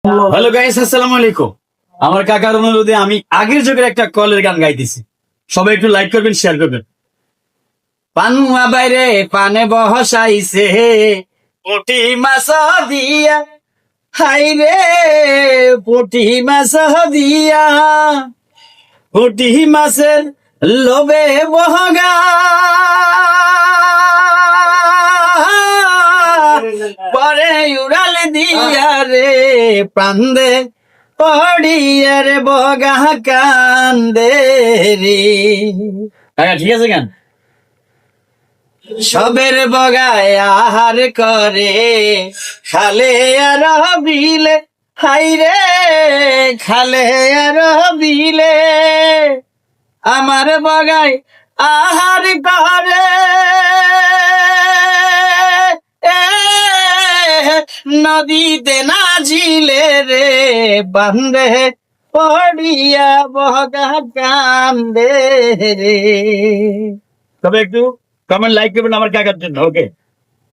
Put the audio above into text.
Hello guys, আসসালামু আলাইকুম। আমার কাকার অনুরোধে আমি আগের যুগের একটা কলের গান গাইতেছি। সবাই একটু লাইক করবেন, শেয়ার করবেন। পানুয়া বাইরে পানে বহসাইছে পুঁটি মাছ দিয়া, হাই রে পুঁটি মাছ দিয়া, পুঁটি মাছের লোভে বহগা পরে উড়াল দিয়া রে প্রান্দে পড়িয়া রে বগা কান্দে রে। ঠিক আছে গান। সবের বগায় আহার করে খালে আর বিলে, হাই রে খালে আর বিলে, আমার বগায় আহার করে নদীতে না ঝিলে রে বান্ধে পড়িয়া বগা কান্দে রে। তবে একটু কমেন্ট লাইক করবেন আমার কাকার জন্য। ওকে।